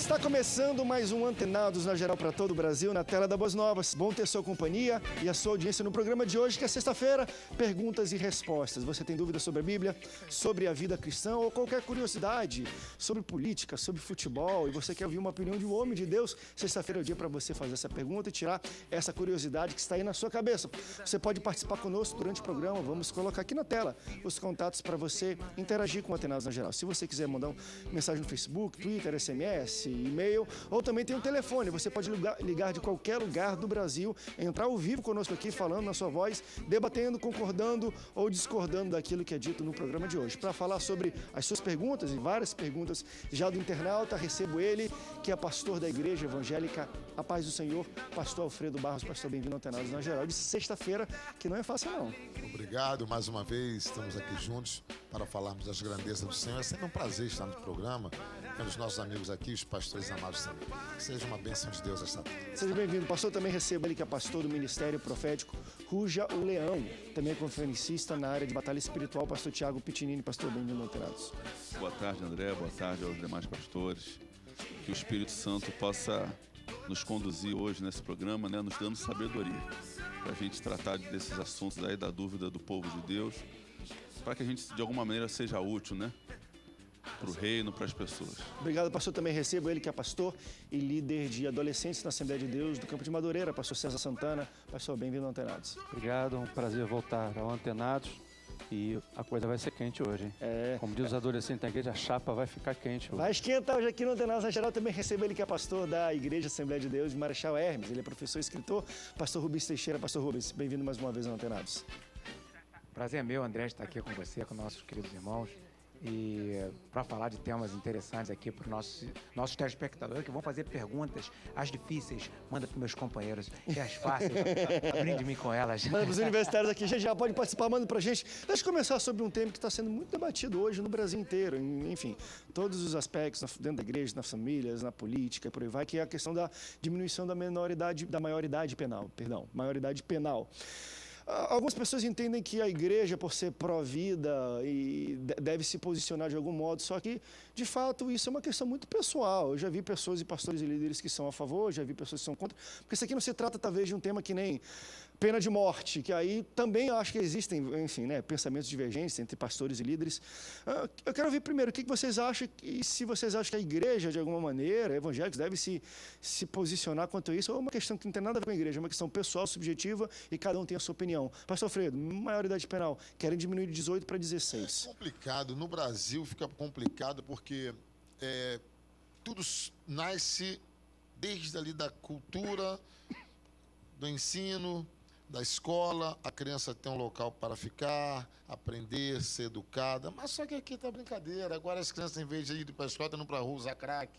Está começando mais um Antenados na Geral para todo o Brasil, na tela da Boas Novas. Bom ter sua companhia e a sua audiência no programa de hoje, que é sexta-feira, perguntas e respostas. Você tem dúvidas sobre a Bíblia, sobre a vida cristã ou qualquer curiosidade sobre política, sobre futebol, e você quer ouvir uma opinião de um homem de Deus, sexta-feira é o dia para você fazer essa pergunta e tirar essa curiosidade que está aí na sua cabeça. Você pode participar conosco durante o programa, vamos colocar aqui na tela os contatos para você interagir com o Antenados na Geral. Se você quiser mandar uma mensagem no Facebook, Twitter, SMS, e-mail, ou também tem um telefone, você pode ligar de qualquer lugar do Brasil, entrar ao vivo conosco aqui, falando na sua voz, debatendo, concordando ou discordando daquilo que é dito no programa de hoje. Para falar sobre as suas perguntas e várias perguntas já do internauta, recebo ele, que é pastor da Igreja Evangélica A Paz do Senhor, pastor Alfredo Barros. Pastor, bem-vindo ao Antenados na Geral de sexta-feira, que não é fácil não. Obrigado, mais uma vez, estamos aqui juntos para falarmos das grandezas do Senhor. É sempre um prazer estar no programa, com os nossos amigos aqui, os pastores amados também. Que seja uma bênção de Deus esta tarde. Seja bem-vindo. Pastor, também recebo ele, que é pastor do Ministério Profético Ruja o Leão, também é conferencista na área de batalha espiritual, pastor Tiago Pitinini. Pastor, bem-vindo ao Antenados. Boa tarde, André, boa tarde aos demais pastores. Que o Espírito Santo possa nos conduzir hoje nesse programa, né, nos dando sabedoria, para a gente tratar desses assuntos aí, da dúvida do povo de Deus, para que a gente, de alguma maneira, seja útil, né? Para o reino, para as pessoas. Obrigado, pastor. Também recebo ele, que é pastor e líder de adolescentes na Assembleia de Deus do Campo de Madureira, pastor César Santana. Pastor, bem-vindo ao Antenados. Obrigado, um prazer voltar ao Antenados. E a coisa vai ser quente hoje, hein? Como diz os adolescentes da igreja, a chapa vai ficar quente hoje. Vai esquentar hoje aqui no Antenados na Geral. Também recebo ele, que é pastor da Igreja Assembleia de Deus de Marechal Hermes. Ele é professor e escritor. Pastor Rubens Teixeira. Pastor Rubens, bem-vindo mais uma vez ao Antenados. Prazer é meu, André, estar aqui com você, com nossos queridos irmãos. E para falar de temas interessantes aqui para os nossos telespectadores, que vão fazer perguntas, as difíceis, manda para meus companheiros, e as fáceis, aprende-me com elas. Manda para os universitários aqui, já pode participar, manda para a gente. Deixa eu começar sobre um tema que está sendo muito debatido hoje no Brasil inteiro, enfim, todos os aspectos, dentro da igreja, nas famílias, na política, por aí vai, que é a questão da diminuição da maioridade penal. Algumas pessoas entendem que a igreja, por ser pró-vida, deve se posicionar de algum modo, só que, de fato, isso é uma questão muito pessoal. Eu já vi pessoas e pastores e líderes que são a favor, já vi pessoas que são contra, porque isso aqui não se trata, talvez, de um tema que nem pena de morte, que aí também acho que existem, enfim, né, pensamentos divergentes entre pastores e líderes. Eu quero ouvir primeiro o que vocês acham, e se vocês acham que a igreja, de alguma maneira, evangélicos, deve se posicionar quanto a isso, ou é uma questão que não tem nada a ver com a igreja, é uma questão pessoal, subjetiva, e cada um tem a sua opinião. Pastor Alfredo, maioridade penal, querem diminuir de 18 para 16. É complicado, no Brasil fica complicado porque tudo nasce desde ali da cultura, do ensino, da escola, a criança tem um local para ficar, aprender, ser educada, mas só que aqui está brincadeira. Agora as crianças, em vez de ir para a escola, estão indo para a rua usar crack,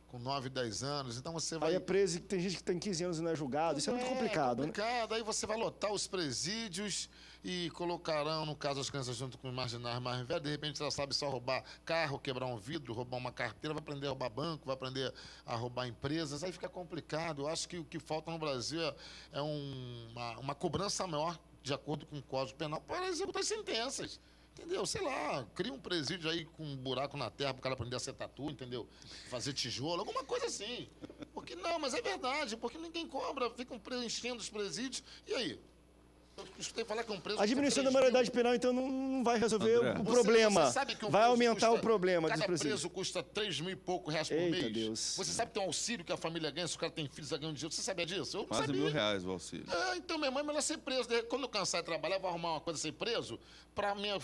com 9, 10 anos, então você vai... Aí é preso, tem gente que tem 15 anos e não é julgado, isso é muito complicado, né? Aí você vai lotar os presídios e colocarão, no caso, as crianças junto com os marginais mais velhos, de repente ela sabe só roubar carro, quebrar um vidro, roubar uma carteira, vai aprender a roubar banco, vai aprender a roubar empresas, aí fica complicado. Eu acho que o que falta no Brasil é uma cobrança maior, de acordo com o Código Penal, para executar as sentenças. Entendeu? Sei lá, cria um presídio aí com um buraco na terra para o cara aprender a ser tatu, entendeu? Fazer tijolo, alguma coisa assim. Porque não, mas é verdade, porque ninguém cobra, ficam preenchendo os presídios. E aí? Eu escutei falar que um preso... A diminuição da maioridade penal, então, não vai resolver o problema. Você sabe que vai aumentar o problema. Cada preso custa 3 mil e pouco reais por mês. Deus. Você sabe que tem um auxílio que a família ganha, se o cara tem filhos, ganha um dinheiro. Você sabia disso? Eu não Quase sabia. R$1.000 o auxílio. Então minha mãe melhor ser preso. Quando eu cansar de trabalhar, eu vou arrumar uma coisa ser preso para minha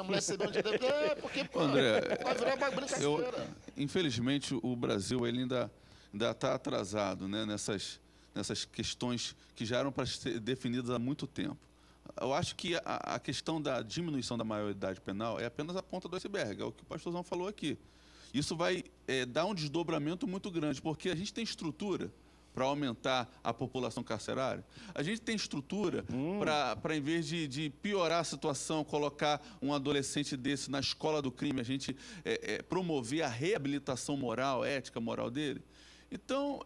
mulher receber um dinheiro. Porque, pô, André, vai virar uma brincadeira. Infelizmente, o Brasil ele ainda está atrasado, né, nessas questões que já eram para ser definidas há muito tempo. Eu acho que a questão da diminuição da maioridade penal é apenas a ponta do iceberg, é o que o pastorzão falou aqui. Isso vai dar um desdobramento muito grande, porque a gente tem estrutura para aumentar a população carcerária. A gente tem estrutura para, em vez de piorar a situação, colocar um adolescente desse na escola do crime, a gente promover a reabilitação moral, ética, moral dele. Então,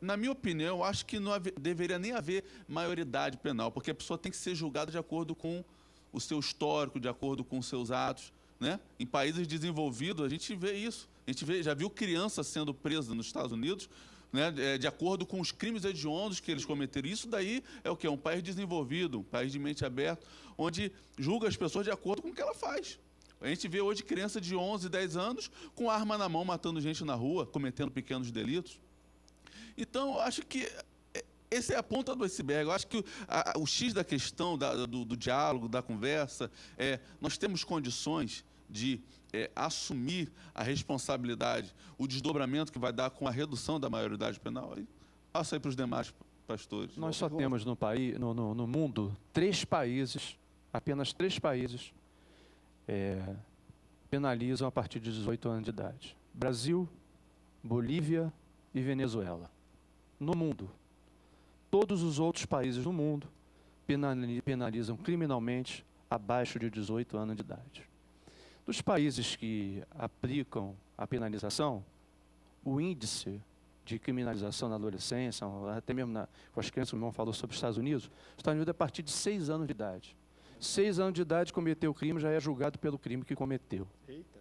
na minha opinião, eu acho que não deveria nem haver maioridade penal, porque a pessoa tem que ser julgada de acordo com o seu histórico, de acordo com os seus atos, né? Em países desenvolvidos, a gente vê isso. A gente já viu criança sendo presa nos Estados Unidos, né, de acordo com os crimes hediondos que eles cometeram. Isso daí é o quê? Um país desenvolvido, um país de mente aberta, onde julga as pessoas de acordo com o que ela faz. A gente vê hoje criança de 11, 10 anos com arma na mão, matando gente na rua, cometendo pequenos delitos. Então, eu acho que essa é a ponta do iceberg. Eu acho que o X da questão, do diálogo, da conversa, nós temos condições de assumir a responsabilidade, o desdobramento que vai dar com a redução da maioridade penal. Aí passa aí para os demais pastores. Nós só temos no mundo apenas 3 países penalizam a partir de 18 anos de idade. Brasil, Bolívia e Venezuela. No mundo. Todos os outros países do mundo penalizam criminalmente abaixo de 18 anos de idade. Dos países que aplicam a penalização, o índice de criminalização na adolescência, até mesmo com as crianças, o irmão falou sobre os Estados Unidos é a partir de 6 anos de idade. 6 anos de idade, cometeu o crime, já é julgado pelo crime que cometeu. Eita.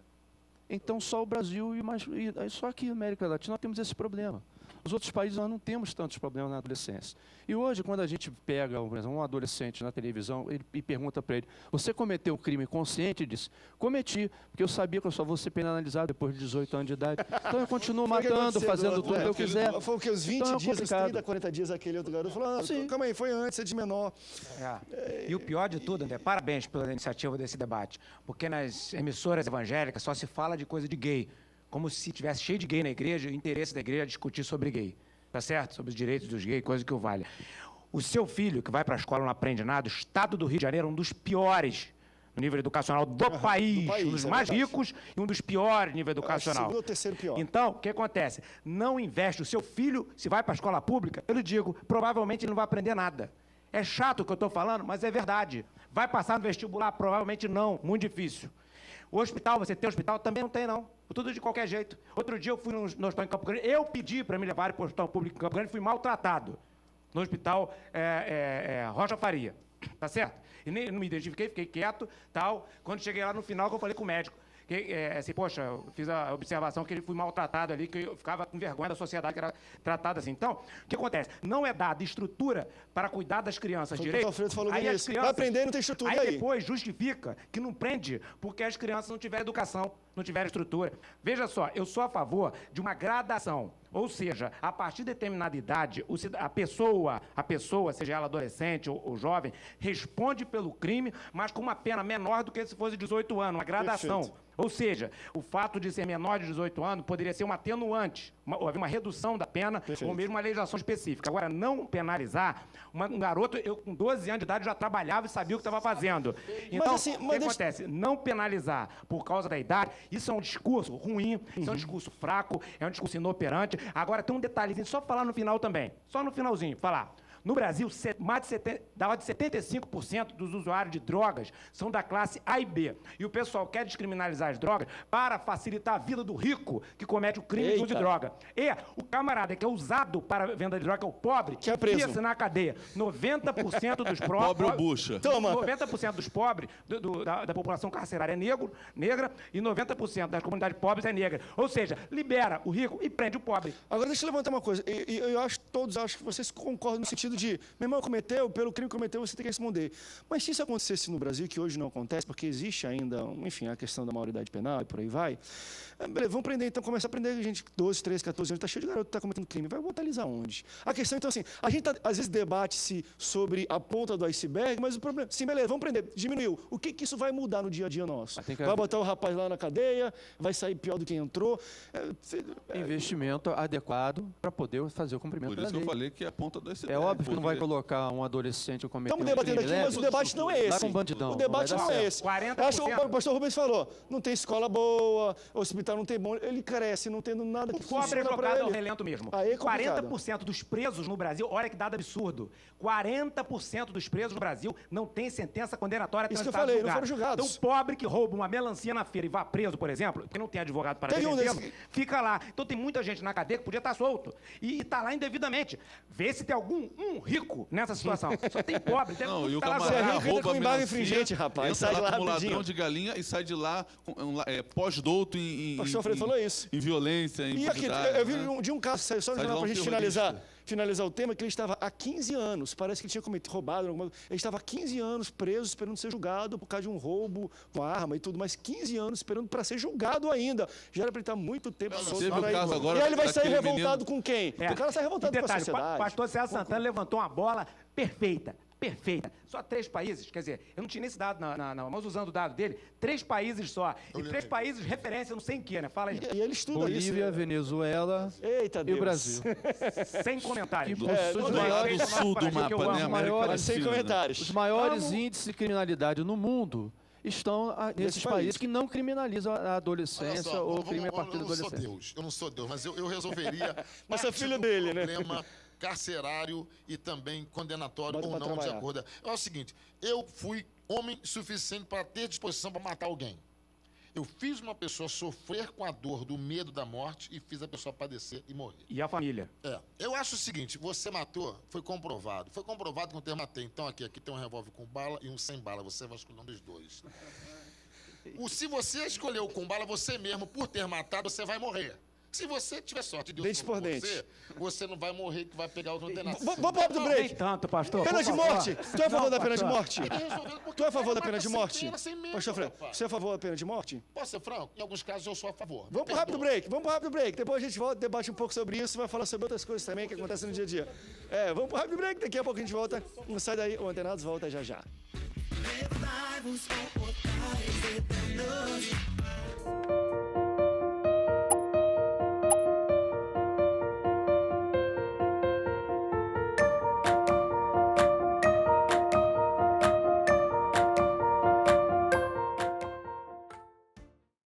Então, só o Brasil e só aqui na América Latina nós temos esse problema. Nos outros países nós não temos tantos problemas na adolescência. E hoje, quando a gente pega um adolescente na televisão e pergunta para ele, você cometeu o crime consciente? Ele diz, cometi, porque eu sabia que eu só vou ser penalizado depois de 18 anos de idade. Então eu continuo matando, fazendo tudo que eu quiser. Foi o que, uns 20 então, dias, uns 30, 40 dias, aquele outro garoto falou, calma aí, foi antes, é de menor. E o pior de tudo, André, parabéns pela iniciativa desse debate, porque nas emissoras evangélicas só se fala de coisa de gay, como se tivesse cheio de gay na igreja, o interesse da igreja é discutir sobre gay, tá certo? Sobre os direitos dos gays, coisa que o vale. O seu filho, que vai para a escola e não aprende nada, o estado do Rio de Janeiro é um dos piores no nível educacional do país, um dos mais ricos e um dos piores no nível educacional. Segundo ou terceiro pior. Então, o que acontece? Não investe. O seu filho, se vai para a escola pública, eu lhe digo, provavelmente ele não vai aprender nada. É chato o que eu estou falando, mas é verdade. Vai passar no vestibular? Provavelmente não, muito difícil. O hospital, você tem hospital? Também não tem, não. Tudo de qualquer jeito. Outro dia eu fui no hospital em Campo Grande, eu pedi para me levar para o hospital público em Campo Grande, fui maltratado no hospital Rocha Faria, tá certo? E nem não me identifiquei, fiquei quieto, tal. Quando cheguei lá no final, que eu falei com o médico, assim, poxa, eu fiz a observação que ele foi maltratado ali, que eu ficava com vergonha da sociedade que era tratada assim. Então, o que acontece? Não é dada estrutura para cuidar das crianças direito. O Alfredo falou aí isso. Vai aprender e não tem estrutura. Aí depois justifica que não prende porque as crianças não tiverem educação, não tiverem estrutura. Veja só, eu sou a favor de uma gradação. Ou seja, a partir de determinada idade, a pessoa, seja ela adolescente ou jovem, responde pelo crime, mas com uma pena menor do que se fosse 18 anos, uma gradação. Perfeito. Ou seja, o fato de ser menor de 18 anos poderia ser uma atenuante, haver uma redução da pena, ou mesmo uma legislação específica. Agora, não penalizar, um garoto, eu com 12 anos de idade já trabalhava e sabia o que estava fazendo. Então, o que acontece? Não penalizar por causa da idade, isso é um discurso ruim, isso é um discurso fraco, é um discurso inoperante. Agora, tem um detalhezinho, só falar no final também, só no finalzinho, falar. No Brasil, mais de 75% dos usuários de drogas são da classe A e B. E o pessoal quer descriminalizar as drogas para facilitar a vida do rico que comete o crime de uso de droga. E o camarada que é usado para a venda de droga, que é o pobre, que é preso. Fica na cadeia. 90% dos pobres... Pobre ou bucha. 90% dos pobres, da população carcerária é negra, e 90% das comunidades pobres é negra. Ou seja, libera o rico e prende o pobre. Agora, deixa eu levantar uma coisa. Eu acho, todos acham que vocês concordam no sentido de, meu irmão cometeu, pelo crime que cometeu, você tem que responder. Mas se isso acontecesse no Brasil, que hoje não acontece, porque existe ainda, enfim, a questão da maioridade penal e por aí vai, beleza, vamos prender, então, começa a prender gente, 12, 13, 14 anos, tá cheio de garoto que tá cometendo crime, vai botar eles aonde? A questão, então, assim, a gente às vezes debate-se sobre a ponta do iceberg, mas o problema, sim, beleza, vamos prender, diminuiu. O que isso vai mudar no dia a dia nosso? Vai botar o rapaz lá na cadeia, vai sair pior do que entrou. Investimento adequado para poder fazer o cumprimento da lei. Por isso que eu falei que é a ponta do iceberg. É óbvio que não vai colocar um adolescente cometendo crime. Estamos debatendo aqui, mas o debate não é esse. Um bandidão, o debate não é esse. 40%. Acho que o pastor Rubens falou, não tem escola boa, o hospital não tem bom, ele cresce não tendo nada que funciona para ele. O pobre é jogado ao relento mesmo. Aí é 40% dos presos no Brasil, olha que dado absurdo, 40% dos presos no Brasil não tem sentença condenatória transitada. Isso que eu falei, não foram julgados. Então, o pobre que rouba uma melancia na feira e vá preso, por exemplo, porque não tem advogado para defendê-lo, fica lá. Então, tem muita gente na cadeia que podia estar solto e está lá indevidamente. Vê se tem algum nenhum rico nessa situação. Só tem pobre. Deve Não, e o tá lá Você é camarada rico, entra rouba com embargo melancia, infringente, rapaz. entra Sai de lá como rapidinho. ladrão de galinha e sai de lá pós-douto em Pastor Alfredo falou isso. em violência, em E aqui, bandidagem, eu vi né? de um caso, só Sai de para lá a um gente terrorista. finalizar o tema, que ele estava há 15 anos, parece que ele tinha roubado alguma coisa. Ele estava há 15 anos preso, esperando ser julgado por causa de um roubo com arma e tudo, mas 15 anos esperando para ser julgado ainda. Já era para ele estar muito tempo solto. teve por o aí. caso agora E aí ele vai sair daquele revoltado menino- com quem? É. O cara sai revoltado com a Detalhe, sociedade. pastor César Santana levantou uma bola perfeita. Perfeita. Só 3 países, quer dizer, eu não tinha esse dado, mas usando o dado dele, 3 países só. E 3 países referência, não sei em que, né? Fala aí. E ele estuda Bolívia, isso. Venezuela Eita e Deus. o Brasil. Sem comentários. Que Do os lado maiores, sul do mapa, né? os América maiores- Sem Latina, né? comentários. os maiores índices de criminalidade no mundo estão nesses países. países que não criminalizam a Olha adolescência só, ou crime a partir eu da não sou adolescência. Deus, eu não sou Deus, mas eu resolveria Mas é parte filho do dele, né? problema carcerário e também condenatório Bota ou pra não, de trabalhar. acordo. É o seguinte, eu fui homem suficiente para ter disposição para matar alguém. Eu fiz uma pessoa sofrer com a dor do medo da morte e fiz a pessoa padecer e morrer. E a família? Eu acho o seguinte, você matou, foi comprovado. Foi comprovado que eu matei. Então aqui tem um revólver com bala e um sem bala. Você vai escolher um dos dois. Se você escolheu o com bala, você mesmo, por ter matado, você vai morrer. Se você tiver sorte de Deus Dente por dente. você não vai morrer, que vai pegar o condenado. Vamos pro rápido Nem break. tanto, pastor. Pena por de favor. morte. Tu é a favor Não, da pena de pastor. morte? Porque Tu é a o favor da cara pena de mata morte? sem pena, sem medo, Pastor Alfredo, rapaz. você é a favor da pena de morte? Posso ser franco? Em alguns casos eu sou a favor. Vamos pro rápido break, vamos pro rápido break. Depois a gente volta, debate um pouco sobre isso e vai falar sobre outras coisas também que acontecem no dia a dia. Vamos pro rápido break, daqui a pouco a gente volta. Não sai daí, o Antenados volta já já. Revivals com portais eternos.